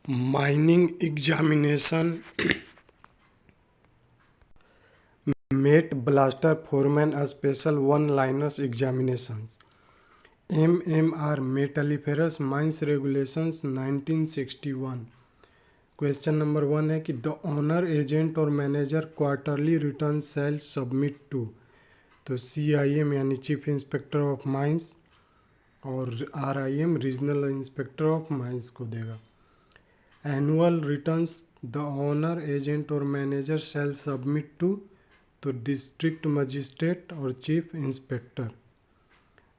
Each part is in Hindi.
Mining examination made blaster foreman a special one-liners examinations. MMR metalliferous mines regulations 1961. Question number 1 है कि द ओनर एजेंट और manager quarterly return shall submit to, तो CIM यानी चीफ इंस्पेक्टर ऑफ माइंस और RIM regional inspector of mines को देगा। Annual returns the owner agent और मैनेजर सेल सबमिट टू, तो डिस्ट्रिक्ट मजिस्ट्रेट और chief inspector.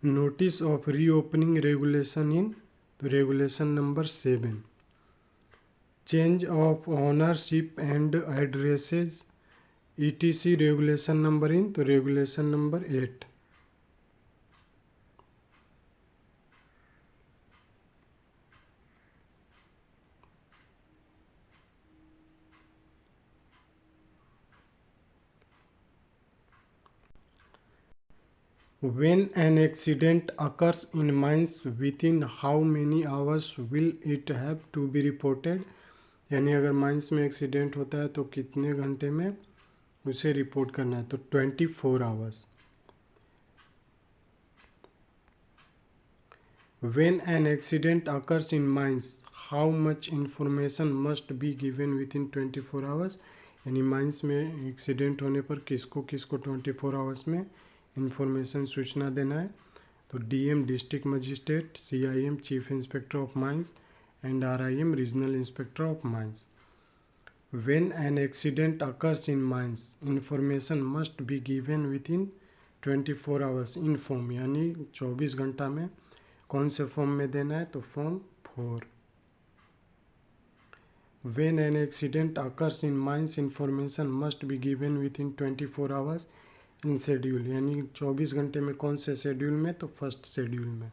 Notice of reopening regulation in, तो regulation number 7। Change of ownership and addresses ETC regulation number in, तो regulation number 8। When an accident occurs in mines, within how many hours will it have to be reported? यानी अगर माइंस में एक्सीडेंट होता है तो कितने घंटे में उसे रिपोर्ट करना है, तो 24 hours. When an accident occurs in mines, how much information must be given within 24 hours? यानी माइंस में एक्सीडेंट होने पर किसको 24 आवर्स में इंफॉर्मेशन सूचना देना है, तो DM district magistrate, CIM chief inspector of mines and RIM regional inspector of mines. When an accident occurs in mines, information must be given within 24 hours in form, यानी 24 घंटा में कौन से फॉर्म में देना है, तो form 4। When an accident occurs in mines, information must be given within 24 hours in schedule, यानी 24 घंटे में कौन से शेड्यूल में, तो फर्स्ट शेड्यूल में।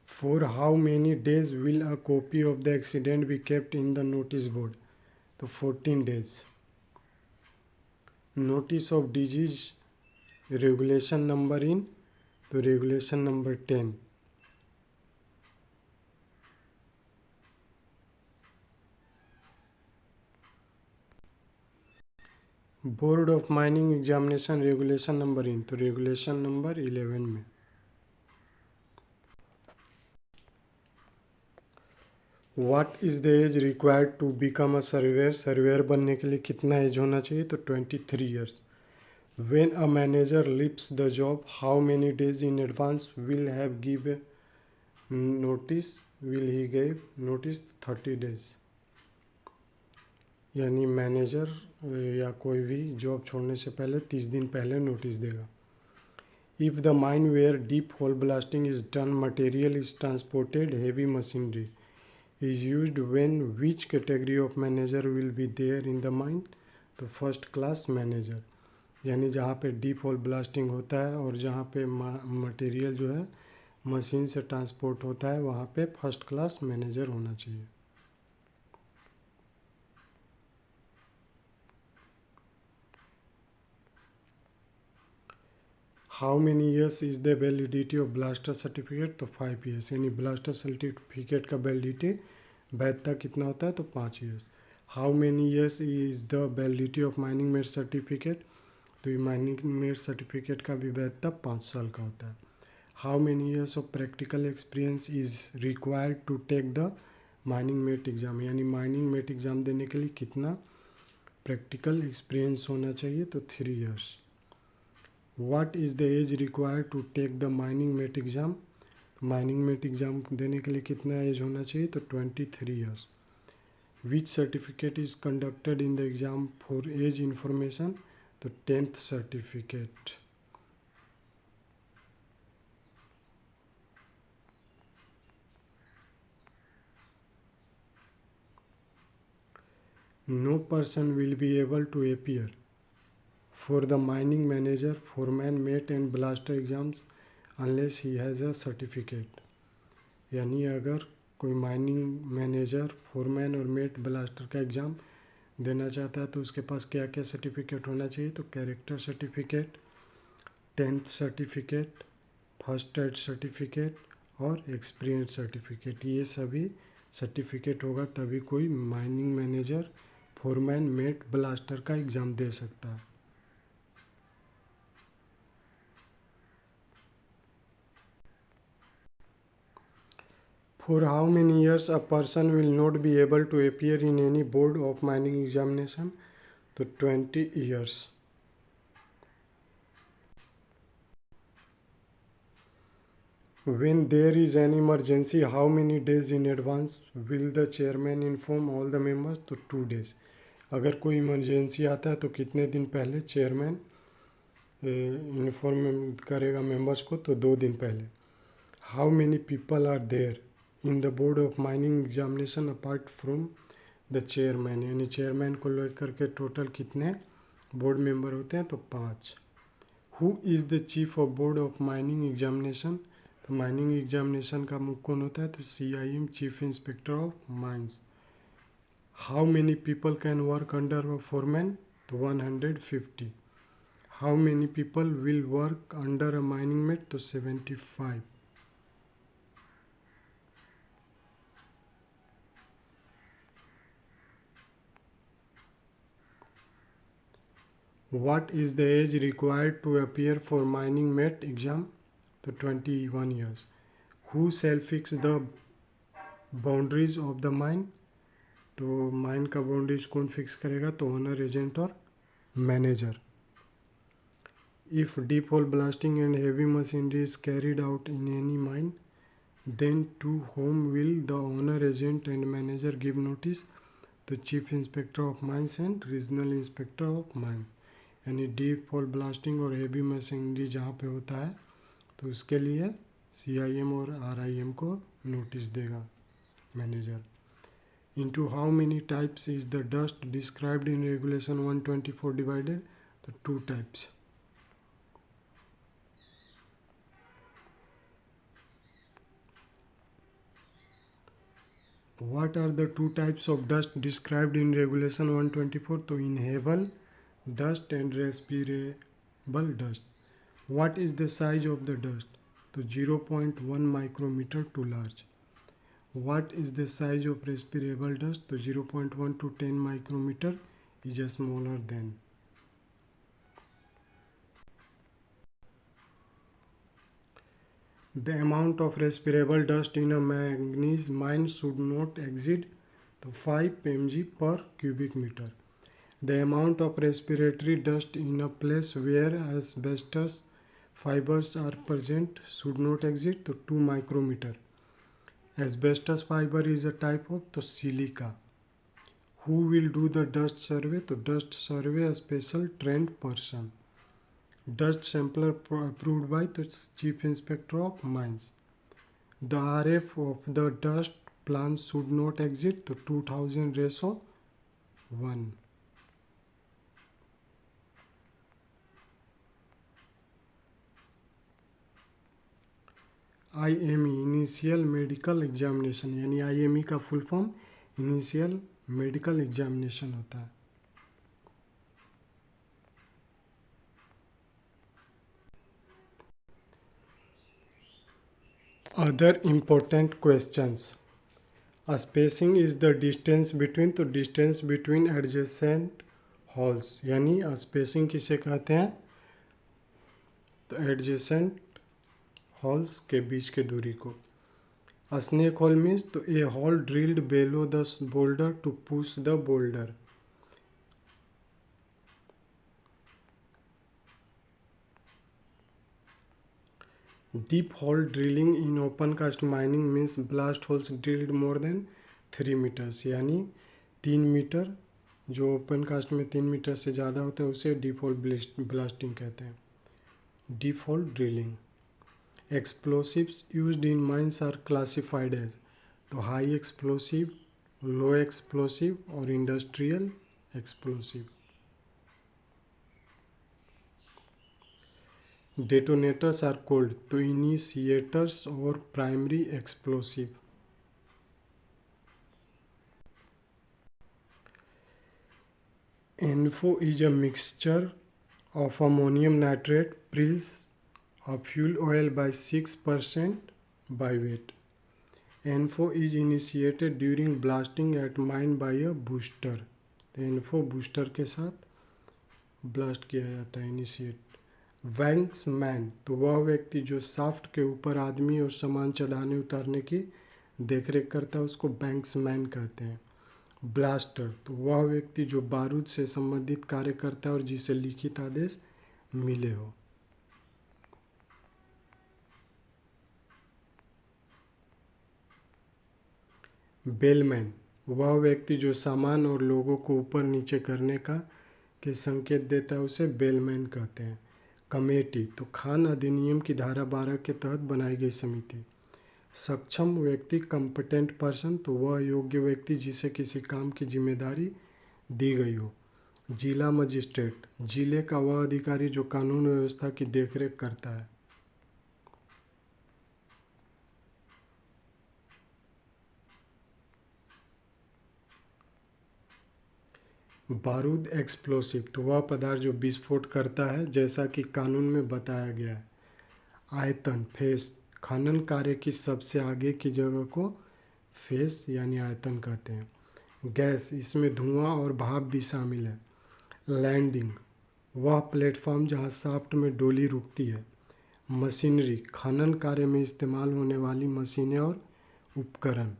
For how many days will a copy of the accident be kept in the notice board? तो 14 days। Notice of disease regulation number in, तो regulation number 10। Board of mining examination regulation number in, तो रेगुलेशन नंबर 11 में। What is the age required to become a surveyor? Surveyor बनने के लिए कितना एज होना चाहिए, तो 23 years. When a manager leaves the job, how many days in advance will have give notice, will he give notice, 30 days. यानी मैनेजर या कोई भी जॉब छोड़ने से पहले 30 दिन पहले नोटिस देगा। If the mine where deep hole blasting is done, material is transported, heavy machinery is used when which category of manager will be there in the mine, तो फर्स्ट क्लास मैनेजर। यानी जहाँ पे डीप होल ब्लास्टिंग होता है और जहाँ पे मटेरियल जो है मशीन से ट्रांसपोर्ट होता है वहाँ पे फर्स्ट क्लास मैनेजर होना चाहिए। How many years is the validity of blaster certificate, तो 5 ईयर्स। यानी ब्लास्टर सर्टिफिकेट का वैलिडिटी वैधता कितना होता है, तो 5 years. How many years is the validity of mining met certificate, तो ये माइनिंग मेट सर्टिफिकेट का भी वैधता 5 साल का होता है। How many years of practical experience is required to take the mining mate exam, यानी माइनिंग मेट एग्ज़ाम देने के लिए कितना प्रैक्टिकल एक्सपीरियंस होना चाहिए, तो 3 years. What is the age required to take the mining mate exam, mining mate exam देने के लिए कितना एज होना चाहिए, तो 23 years. Which certificate is conducted in the exam for age information, तो 10th certificate. No person will be able to appear for the mining manager, foreman, mate and blaster exams unless he has a certificate। यानी अगर कोई माइनिंग मैनेजर, फोरमैन और मेट ब्लास्टर का एग्ज़ाम देना चाहता है तो उसके पास क्या क्या सर्टिफिकेट होना चाहिए, तो character certificate, 10th certificate, first aid certificate और एक्सपीरियंस सर्टिफिकेट। ये सभी सर्टिफिकेट होगा तभी कोई mining manager foreman mate blaster का एग्ज़ाम दे सकता है। For how many years a person will not be able to appear in any board of mining examination? तो 20 years. When there is an emergency, how many days in advance will the chairman inform all the members? तो 2 days. अगर कोई इमरजेंसी आता है तो कितने दिन पहले चेयरमैन इन्फॉर्म करेगा मेंबर्स को? तो 2 दिन पहले। How many people are there in the board of mining examination apart from the chairman, यानी चेयरमैन को लेकर के टोटल कितने बोर्ड मेंबर होते हैं? तो 5। Who is the chief of board of mining examination? तो माइनिंग एग्जामिनेशन का मुख्य कौन होता है? तो CIM, chief inspector of mines. How many people can work under a foreman? तो 150। How many people will work under a mining met? तो 75। What is the age required to appear for mining met exam? तो 21 years. Who shall fix the boundaries of the mine? तो माइन का बाउंड्रीज कौन फिक्स करेगा? तो ओनर, एजेंट और manager. If deep hole blasting and heavy machinery is carried out in any mine, then to whom will the owner, agent and manager give notice? तो chief inspector of mines and regional inspector of mines. यानी डीप होल ब्लास्टिंग और हेवी मशीनरी जहाँ पे होता है तो उसके लिए CIM और RIM को नोटिस देगा manager. Into how many types is the dust described in regulation 124 divided? तो 2 types. What are the 2 types of dust described in regulation 124? तो inhalable dust and respirable dust. What is the size of the dust? तो 0.1 micrometer to large. What is the size of respirable dust? तो 0.1 to 10 micrometer is smaller than. The amount of respirable dust in a manganese mine should not exceed 5 mg per cubic meter. The amount of respiratory dust in a place where asbestos fibers are present should not exceed 2 micrometer. Asbestos fiber is a type of silica. Who will do the dust survey? तो dust survey a special trained person. Dust sampler approved by the chief inspector of mines. The RF of the dust plant should not exceed 2000:1. IME initial medical examination, यानी IME का full form initial medical examination होता है। Other important questions. A spacing is the distance between, तो distance between adjacent halls, यानी spacing किसे कहते हैं? तो adjacent halls के बीच के दूरी को। A snake hole means तो a hole drilled below the boulder to push the boulder. Deep hole drilling in open cast mining means blast holes drilled more than 3 meters, यानी 3 मीटर, जो ओपन कास्ट में 3 मीटर से ज़्यादा होता है उसे डीप होल ब्लास्टिंग कहते हैं। Deep hole drilling. Explosives used in mines are classified as, तो हाई एक्सप्लोसिव, लो एक्सप्लोसिव और industrial explosive. Detonators are called, तो इनिशिएटर्स और primary explosive. NFO is a mixture of ammonium nitrate, pills of fuel oil by 6% by weight. NFO is initiated during blasting at mine by a booster. NFO booster के साथ ब्लास्ट किया जाता है, इनिशिएट। वैंक्स मैन तो वह व्यक्ति जो शाफ्ट के ऊपर आदमी और सामान चढ़ाने उतारने की देखरेख करता है, उसको बैंक्स मैन कहते हैं। ब्लास्टर तो वह व्यक्ति जो बारूद से संबंधित कार्य करता है और जिसे लिखित आदेश मिले हो। बेलमैन वह व्यक्ति जो सामान और लोगों को ऊपर नीचे करने के संकेत देता है, उसे बेलमैन कहते हैं। कमेटी तो खान अधिनियम की धारा 12 के तहत बनाई गई समिति। सक्षम व्यक्ति कॉम्पिटेंट पर्सन तो वह योग्य व्यक्ति जिसे किसी काम की जिम्मेदारी दी गई हो। जिला मजिस्ट्रेट जिले का वह अधिकारी जो कानून व्यवस्था की देखरेख करता है। बारूद एक्सप्लोसिव तो वह पदार्थ जो विस्फोट करता है, जैसा कि कानून में बताया गया है। आयतन फेस खनन कार्य की सबसे आगे की जगह को फेस यानी आयतन कहते हैं। गैस इसमें धुआं और भाप भी शामिल है। लैंडिंग वह प्लेटफॉर्म जहां शाफ्ट में डोली रुकती है। मशीनरी खनन कार्य में इस्तेमाल होने वाली मशीनें और उपकरण।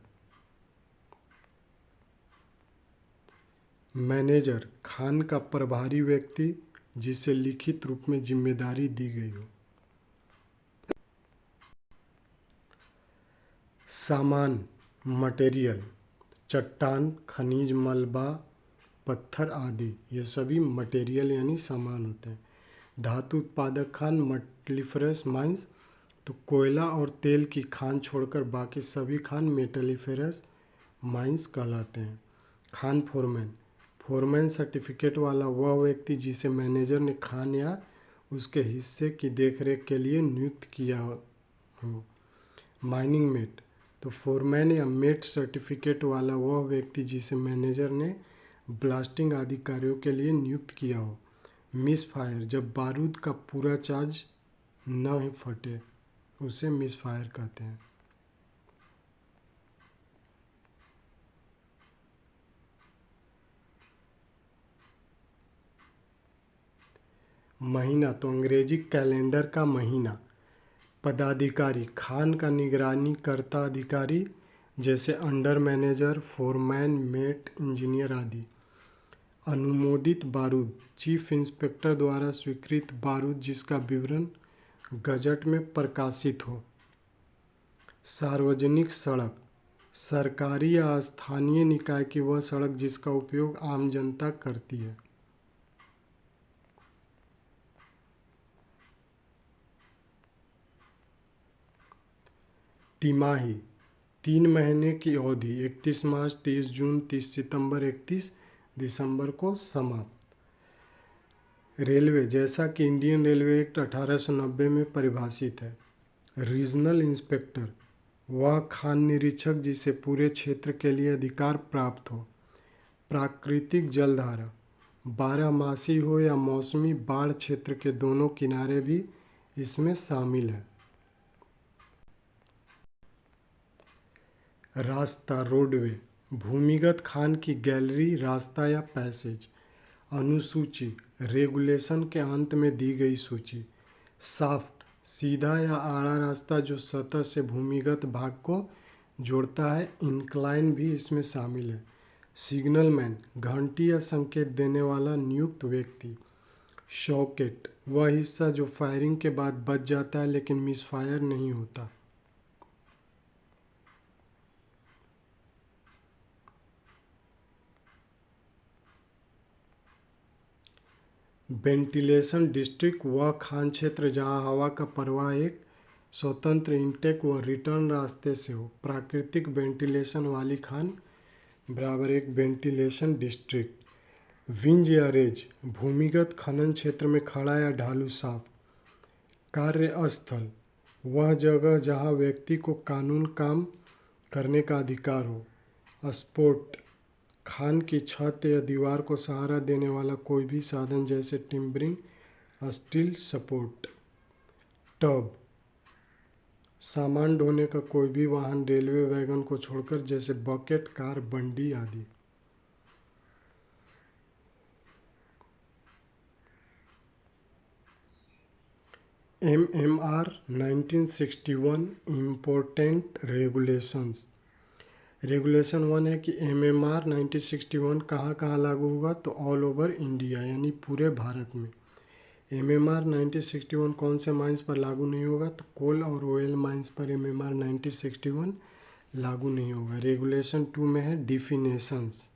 मैनेजर खान का प्रभारी व्यक्ति जिसे लिखित रूप में जिम्मेदारी दी गई हो। सामान मटेरियल चट्टान, खनिज, मलबा, पत्थर आदि, ये सभी मटेरियल यानी सामान होते हैं। धातु उत्पादक खान मेटलिफरस माइंस तो कोयला और तेल की खान छोड़कर बाकी सभी खान मेटलिफरस माइंस कहलाते हैं। खान फोरमैन फोरमैन सर्टिफिकेट वाला वह व्यक्ति जिसे मैनेजर ने खान या उसके हिस्से की देखरेख के लिए नियुक्त किया हो। माइनिंग मेट तो फोरमैन या मेट सर्टिफिकेट वाला वह व्यक्ति जिसे मैनेजर ने ब्लास्टिंग आदि कार्यों के लिए नियुक्त किया हो। मिस फायर जब बारूद का पूरा चार्ज न फटे उसे मिस फायर कहते हैं। महीना तो अंग्रेजी कैलेंडर का महीना। पदाधिकारी खान का निगरानी करता अधिकारी जैसे under manager, foreman, mate, engineer आदि। अनुमोदित बारूद चीफ इंस्पेक्टर द्वारा स्वीकृत बारूद जिसका विवरण गजट में प्रकाशित हो। सार्वजनिक सड़क सरकारी या स्थानीय निकाय की वह सड़क जिसका उपयोग आम जनता करती है। तिमाही 3 महीने की अवधि 31 मार्च, 30 जून, 30 सितंबर, 31 दिसंबर को समाप्त। रेलवे जैसा कि इंडियन रेलवे एक्ट 1890 में परिभाषित है। रीजनल इंस्पेक्टर वह खान निरीक्षक जिसे पूरे क्षेत्र के लिए अधिकार प्राप्त हो। प्राकृतिक जलधारा 12मासी हो या मौसमी बाढ़ क्षेत्र के दोनों किनारे भी इसमें शामिल है। रास्ता रोडवे भूमिगत खान की गैलरी, रास्ता या पैसेज। अनुसूची रेगुलेशन के अंत में दी गई सूची। शाफ्ट सीधा या आड़ा रास्ता जो सतह से भूमिगत भाग को जोड़ता है, इंक्लाइन भी इसमें शामिल है। सिग्नल मैन घंटी या संकेत देने वाला नियुक्त व्यक्ति। शॉकेट वह हिस्सा जो फायरिंग के बाद बच जाता है लेकिन मिसफायर नहीं होता। वेंटिलेशन डिस्ट्रिक्ट वह खान क्षेत्र जहां हवा का प्रवाह एक स्वतंत्र इनटेक व रिटर्न रास्ते से हो। प्राकृतिक वेंटिलेशन वाली खान बराबर एक वेंटिलेशन डिस्ट्रिक्ट। विंज या रेज भूमिगत खनन क्षेत्र में खड़ा या ढालू शाफ्ट। कार्यस्थल वह जगह जहां व्यक्ति को कानून काम करने का अधिकार हो। स्पोर्ट खान की छत या दीवार को सहारा देने वाला कोई भी साधन जैसे टिम्बरिंग, स्टील सपोर्ट। टब, सामान ढोने का कोई भी वाहन रेलवे वैगन को छोड़कर जैसे बकेट, कार, बंडी आदि। MMR 1961 important regulations. रेगुलेशन 1 है कि MMR 1961 कहाँ कहाँ लागू होगा, तो ऑल ओवर इंडिया यानी पूरे भारत में। MMR 1961 कौन से माइंस पर लागू नहीं होगा, तो कोल और ऑयल माइंस पर MMR 1961 लागू नहीं होगा। रेगुलेशन 2 में है डिफिनेशंस।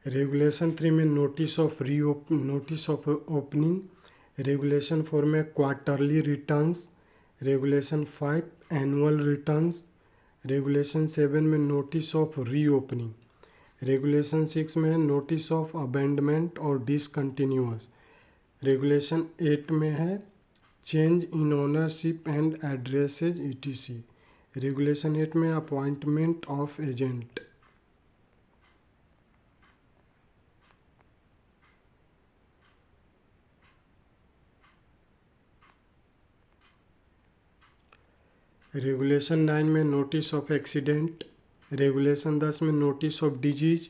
रेगुलेशन 3 में नोटिस ऑफ ओपनिंग। रेगुलेशन 4 में quarterly returns. Regulation 5 annual returns. Regulation 7 में नोटिस ऑफ रीओपनिंग। रेगुलेशन 6 में है नोटिस ऑफ अबेंडमेंट और डिसकंटिन्यूअस। रेगुलेशन 8 में है change in ownership and addresses ETC। Regulation 8 में अपॉइंटमेंट ऑफ एजेंट। रेगुलेशन 9 में नोटिस ऑफ एक्सीडेंट। रेगुलेशन 10 में नोटिस ऑफ डिजीज।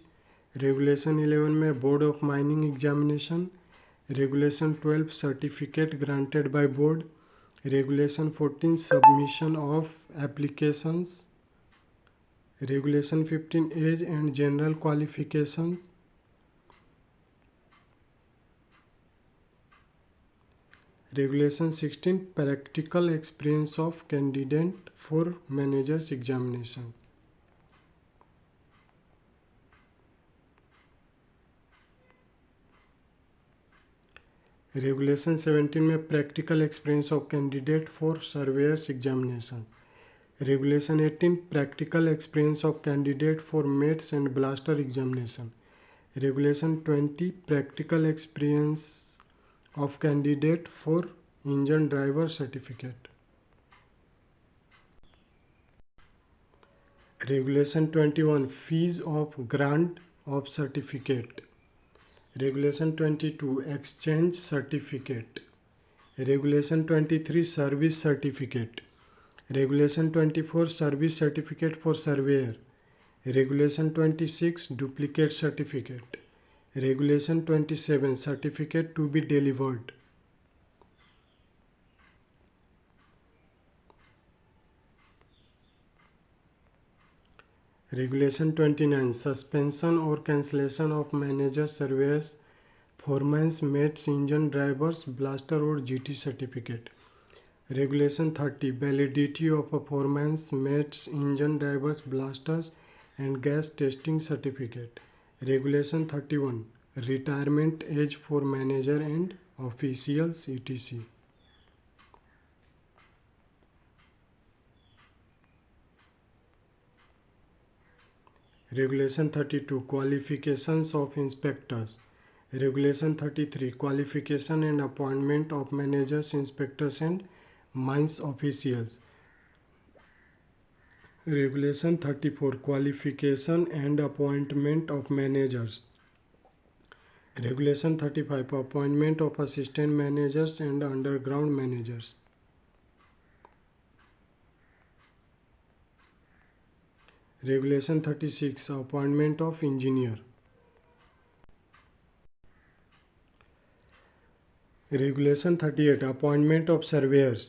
रेगुलेशन 11 में board of mining examination. Regulation 12 certificate granted by board. Regulation 14 submission of applications. Regulation 15 age and general qualifications. Regulation 16 practical experience of candidate for managers examination. Regulation 17 में practical experience of candidate for surveyors examination. Regulation 18 practical experience of candidate for mates and blaster examination. Regulation 20 practical experience of candidate for engine driver certificate. Regulation 21 fees of grant of certificate. Regulation 22 exchange certificate. Regulation 23 service certificate. Regulation 24 service certificate for surveyor. Regulation 26 duplicate certificate. Regulation 27 certificate to be delivered. Regulation 29 suspension और cancellation of manager, surveyors, foremans, mates, engine drivers, blaster और GT certificate. Regulation 30 validity of a foremans, mates, engine drivers, blasters and gas testing certificate. Regulation 31 retirement age for manager and officials ETC। Regulation 32 Qualifications of Inspectors. Regulation 33 Qualification and Appointment of Managers, Inspectors and Mines Officials. Regulation 34 Qualification and Appointment of Managers. Regulation 35 Appointment of Assistant Managers and Underground Managers. Regulation 36 Appointment of Engineer. Regulation 38 Appointment of Surveyors.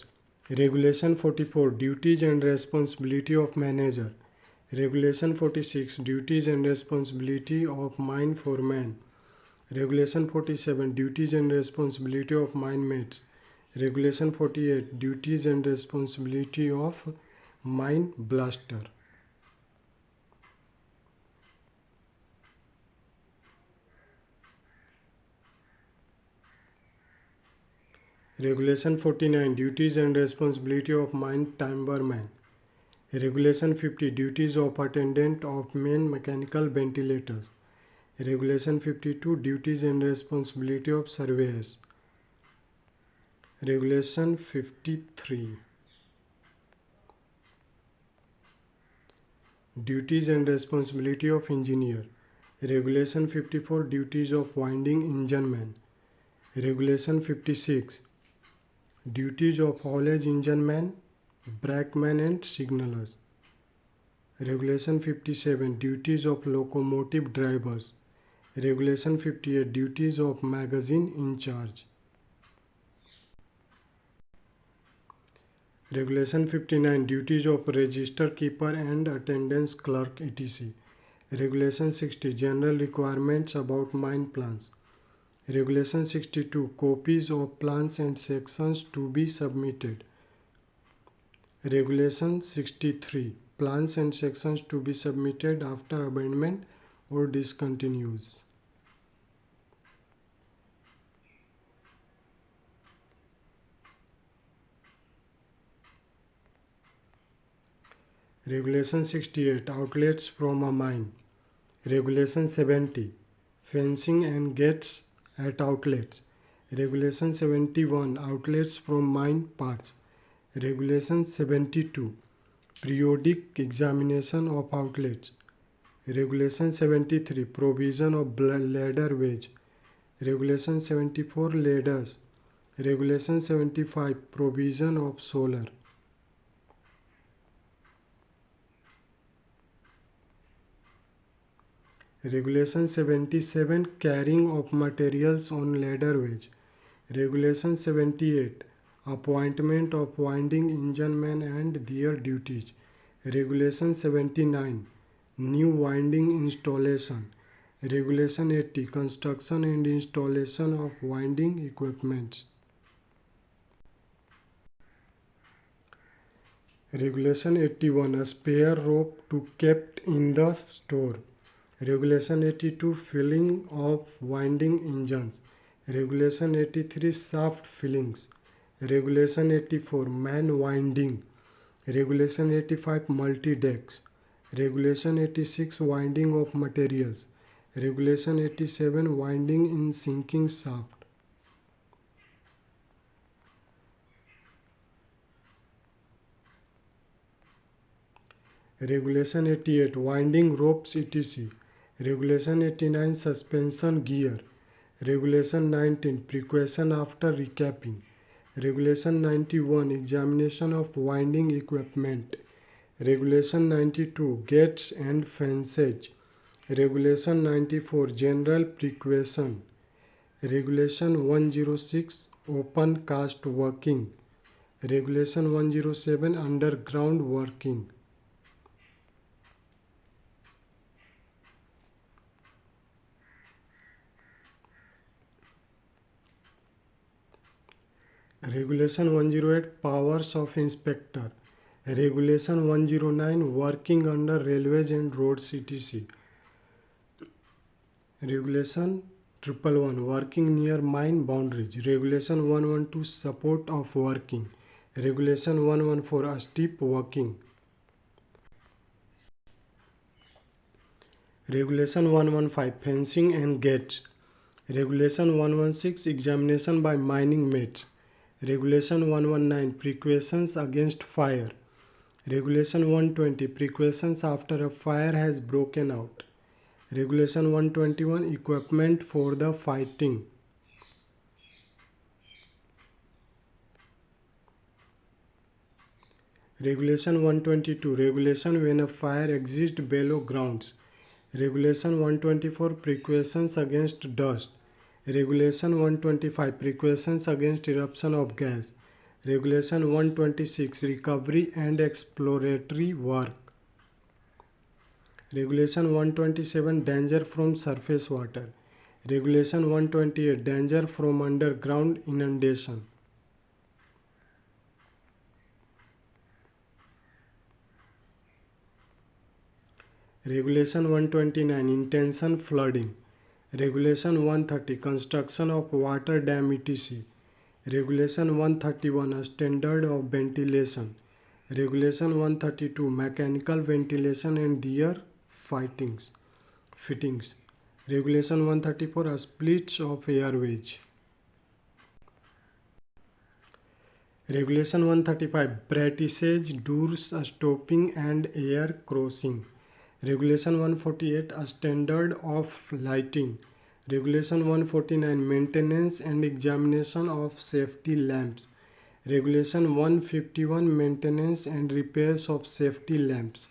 Regulation 44 Duties and Responsibility of Manager. Regulation 46 Duties and Responsibility of Mine Foreman. Regulation 47 Duties and Responsibility of Mine Mates. Regulation 48 Duties and Responsibility of Mine Blaster. Regulation 49 Duties and Responsibility of Mine Timberman. Regulation 50 Duties of Attendant of Main Mechanical Ventilators. Regulation 52 Duties and Responsibility of Surveyors. Regulation 53 Duties and responsibility of engineer. Regulation 54, duties of winding engine man. Regulation 56, duties of haulage engine man, brakeman and signalers. Regulation 57, duties of locomotive drivers. Regulation 58, duties of magazine in charge. Regulation 59, duties of register keeper and attendance clerk etc. Regulation 60, general requirements about mine plans. Regulation 62, copies of plans and sections to be submitted. Regulation 63, plans and sections to be submitted after abandonment or discontinues. Regulation 68, outlets from a mine. Regulation 70, fencing and gates at outlets. Regulation 71, outlets from mine parts. Regulation 72, periodic examination of outlets. Regulation 73, provision of ladder wage. Regulation 74, ladders. Regulation 75, provision of solar. Regulation 77, carrying of materials on ladder wage. Regulation 78, appointment of winding engine men and their duties. Regulation 79, new winding installation. Regulation 80, construction and installation of winding equipments. Regulation 81, a spare rope to kept in the store. Regulation 82, filling of winding engines. Regulation 83, shaft fillings. Regulation 84, man winding. Regulation 85, multi-decks. Regulation 86, winding of materials. Regulation 87, winding in sinking shaft. Regulation 88, winding ropes etc. Regulation 89, suspension gear. Regulation 19, precaution after recapping. Regulation 91, examination of winding equipment. Regulation 92, gates and fences. Regulation 94, general precaution. Regulation 106, open cast working. Regulation 107, underground working. Regulation 108, powers of inspector. Regulation 109, working under railways and roads etc. Regulation 111, working near mine boundaries. Regulation 112, support of working. Regulation 114, steep working. Regulation 115, fencing and gates. Regulation 116, examination by mining mates. Regulation 119, precautions against fire. Regulation 120, precautions after a fire has broken out. Regulation 121, equipment for the fighting. Regulation 122, regulation when a fire exists below grounds. Regulation 124, precautions against dust. Regulation 125, precautions against eruption of gas. Regulation 126, recovery and exploratory work. Regulation 127, danger from surface water. Regulation 128, danger from underground inundation. Regulation 129, intention flooding. Regulation 130, construction of water dam etc. Regulation 131, a standard of ventilation. Regulation 132, mechanical ventilation and their fittings. Regulation 134, a splits of airways. Regulation 135, bratisage, doors stopping and air crossing. Regulation 148, a standard of lighting. Regulation 149, maintenance and examination of safety lamps. Regulation 151, maintenance and repairs of safety lamps.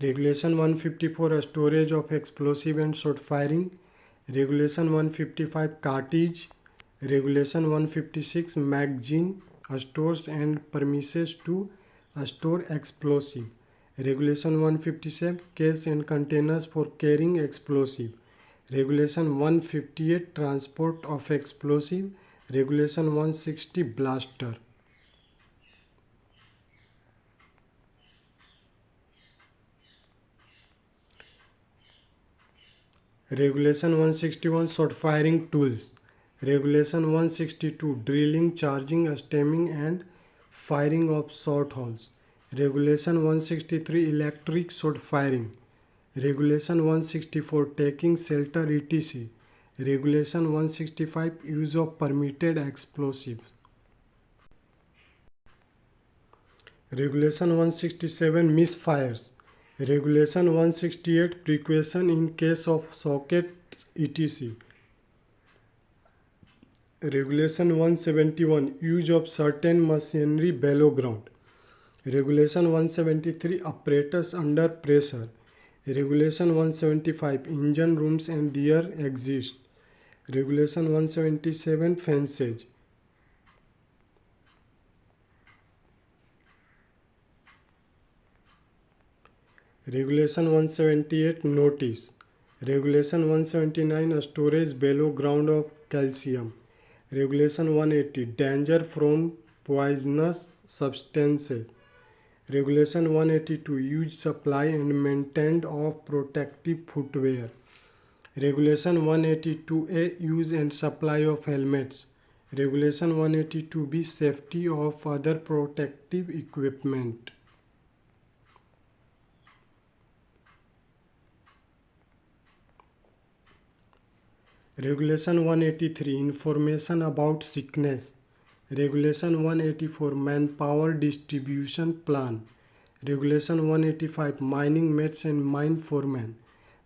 Regulation 154, storage of explosive and short firing. Regulation 155, cartridge. Regulation 156, magazine, stores and premises to store explosive. Regulation 157, case and containers for carrying explosive. Regulation 158, transport of explosive. Regulation 160, blaster. Regulation 161, short firing tools. Regulation 162, drilling, charging, stemming and firing of short holes. Regulation 163, electric short firing. Regulation 164, taking shelter etc. Regulation 165, use of permitted explosives. Regulation 167, misfires. Regulation 168, precaution in case of sockets etc. Regulation 171, use of certain machinery below ground. Regulation 173, apparatus under pressure. Regulation 175, engine rooms and their exist. Regulation 177, fences. Regulation 178, notice. Regulation 179, storage below ground of calcium. Regulation 180, danger from poisonous substances. Regulation 182, use, supply and maintenance of protective footwear. Regulation 182A, use and supply of helmets. Regulation 182B, safety of other protective equipment. Regulation 183, information about sickness. Regulation 184, manpower distribution plan. Regulation 185, mining mates and mine foreman.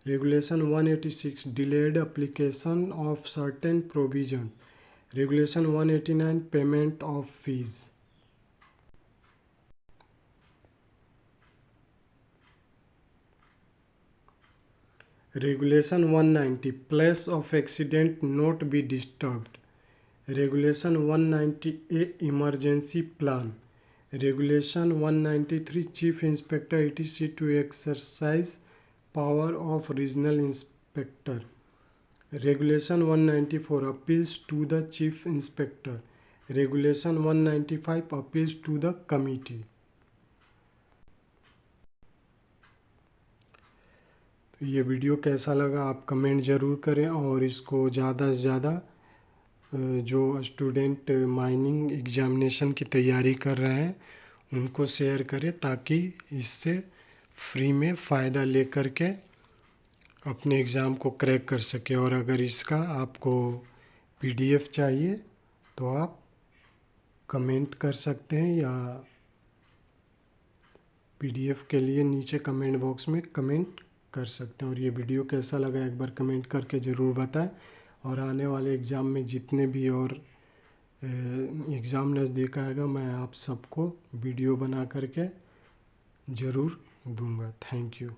Regulation 186, delayed application of certain provisions. Regulation 189, payment of fees. Regulation 190, place of accident not be disturbed. Regulation 190A, emergency plan. Regulation 193, chief inspector etc. to exercise power of regional inspector. Regulation 194, appeals to the chief inspector. Regulation 195, appeals to the committee. तो ये वीडियो कैसा लगा आप कमेंट ज़रूर करें, और इसको ज़्यादा से ज़्यादा जो स्टूडेंट माइनिंग एग्ज़ामिनेशन की तैयारी कर रहे हैं उनको शेयर करें, ताकि इससे फ्री में फ़ायदा लेकर के अपने एग्ज़ाम को क्रैक कर सके। और अगर इसका आपको PDF चाहिए तो आप कमेंट कर सकते हैं, या PDF के लिए नीचे कमेंट बॉक्स में कमेंट कर सकते हैं। और ये वीडियो कैसा लगा एक बार कमेंट करके ज़रूर बताएं। और आने वाले एग्ज़ाम में जितने भी और एग्ज़ाम नज़दीक आएगा मैं आप सबको वीडियो बना करके ज़रूर दूंगा। Thank you.